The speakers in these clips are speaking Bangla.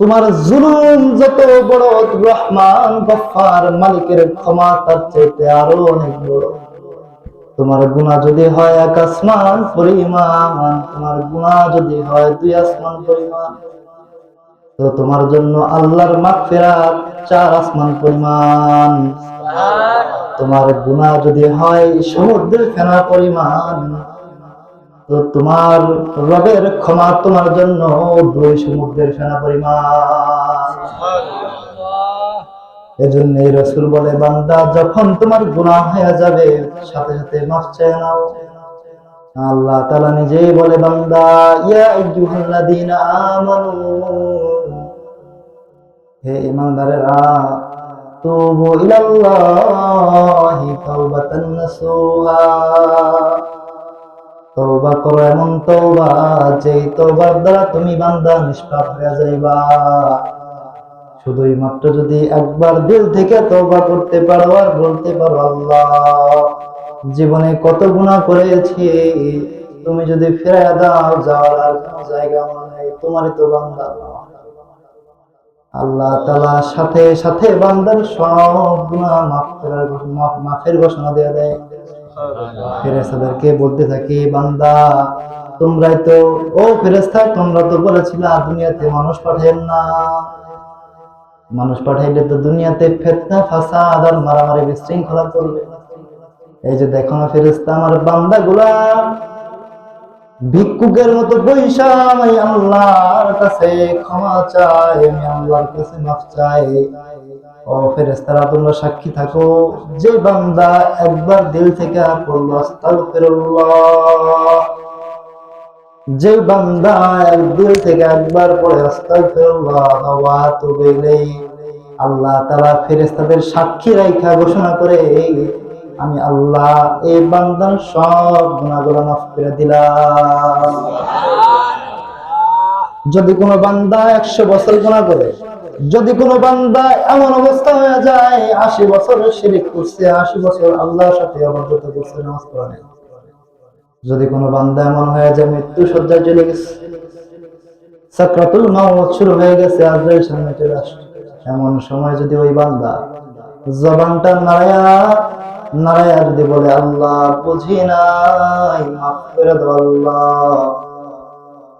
তোমার জুলুম যত বড়, রহমান গফফার মালিকের ক্ষমা তার চাইতে আরো অনেক বড়। তোমার গুনাহ যদি হয় এক আসমান পরিমাণ, তোমার গুনাহ যদি হয় 2 আসমান পরিমাণ, তো তোমার জন্য আল্লাহর মাগফিরাত 4 আসমান পরিমাণ। তোমার গুনাহ যদি হয় সমুদ্রের ফেনা পরিমাণ, তো তোমার রবের ক্ষমা তোমার জন্য 2 সমুদ্রের ফেনা পরিমাণ। এজন্য রাসূল বলে, বান্দা যখন তোমার গুনাহ হয়ে যাবে সাথে সাথে মাফ চেয়ে নাও। আল্লাহ তাআলা নিজেই বলে, বান্দা ইয়া আইয়ুহাল্লাযীনা আমানু, হে ঈমানদারেরা, তুবু ইলাল্লাহি তাওবাতান নাসুহা, তওবা করো এমন তওবা যেই তওবার দ্বারা তুমি বান্দা নিষ্পাপ হয়ে যাইবা। শুধুই মাত্র যদি একবার দিল থেকে তওবা করতে পারো আর বলতে পারো, আল্লাহ জীবনে কত গুনাহ করেছি, তুমি যদি ফিরাইয়া দাও, যাওয়ার আর কোনো জায়গা আমার নাই, তোমারই তো বান্দা। আল্লাহ তাআলা সাথে সাথে বান্দার সব গুনাহ মাফের ঘোষণা দিয়ে দেয়। ফেরেশতাদেরকে বলতে থাকে, বান্দা তোমরাই তো, ও ফেরেশতা তোমরা তো বলেছিলা দুনিয়াতে মানুষ পাঠাইয়েন না, মানুষ পাঠাইলে তো দুনিয়াতে ফিতনা ফাসাদ আর মারামারি বিশৃঙ্খলা করবে। এই যে দেখো না ফেরেশতা, আমার বান্দাগুলা ভিক্ষুকের মতো বৈশা আমি আল্লাহর কাছে ক্ষমা চাই, আমি আল্লাহর কাছে মাফ চাই। ও ফেরেশতারা তোমরা সাক্ষী থাকো, যে বান্দা একবার দিল থেকে পড়লো আস্তাগফিরুল্লাহ, যে বান্দা দিল থেকে একবার পড়ে আস্তাগফিরুল্লাহ ওয়া আতুবু ইলাইহি, আল্লাহ তাআলা ফেরেশতাদের সাক্ষী রাখা ঘোষণা করে, আমি আল্লাহ এই বান্দার সব গুনাহগুলো মাফ করে দিলাম। যদি কোনো বান্দা 100 বছর গুনাহ করে, যদি কোনো বান্দা এমন অবস্থা হয়ে যায় 80 বছর শিরক করছে, 80 বছর আল্লাহর সাথে অবাধ্যতা করছে, নামাজ পড়ে নাই, যদি কোনো বান্দা এমন হয়ে যায় মৃত্যু সজ্জায় চলে গেছে, সাকরাতুল মাউত শুরু হয়ে গেছে, আজরাইল সামনে চলে আসছে, এমন সময় যদি ওই বান্দা জবানটা নারায়া যদি বলে, আল্লাহ বুঝি নাই, মাফ করে দাও আল্লাহ,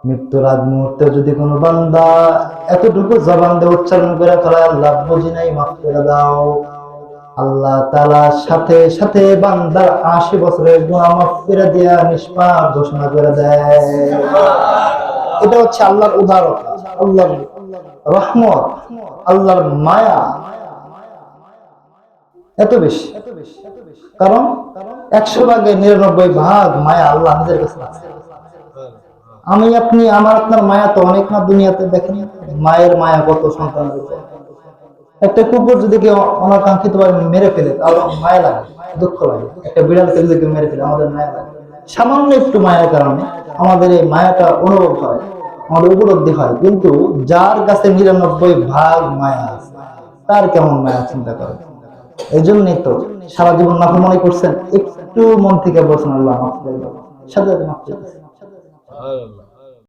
মৃত্যুর আগ মুহূর্তে যদি কোনো বান্দা এতটুকু জবান দিয়ে উচ্চারণ করে ফেলে, আল্লাহ বুঝি নাই, মাফ করে দাও, আল্লাহ তাআলা সাথে সাথে বান্দার 80 বছরের গুনাহ মাফ করে দিয়া নিষ্পাপ ঘোষণা করে দেয়। এটা হচ্ছে আল্লাহর উদারতা, আল্লাহর রহমত, আল্লাহর মায়া এত বেশি। কারণ 100 ভাগে 99 ভাগ মায়া আল্লাহ নিজের কাছে আছে। আমি আপনি আমার আপনার মায়া তো অনেক না দুনিয়াতে, দেখেন মায়ের মায়া কত সন্তানের উপর। একটা কুকুর যদি কেউ অনাকাঙ্ক্ষিত ভাবে মেরে ফেলে তাহলে মায়া লাগে, দুঃখ লাগে। একটা বিড়ালকে যদি কেউ মেরে ফেলে আমাদের মায়া লাগে। সামান্য একটু মায়ের কারণে আমাদের এই মায়াটা অনুভব হয়, আমাদের উপলব্ধি হয়। কিন্তু যার কাছে 99 ভাগ মায়া আছে, তার কেমন মায়া চিন্তা করে। এই জন্যই তো সারা জীবন নাফরমানি করছেন, একটু মন থেকে বলছেন আল্লাহ মাফ করে দাও, সাথে সাথে মাফ করে দিয়েছেন।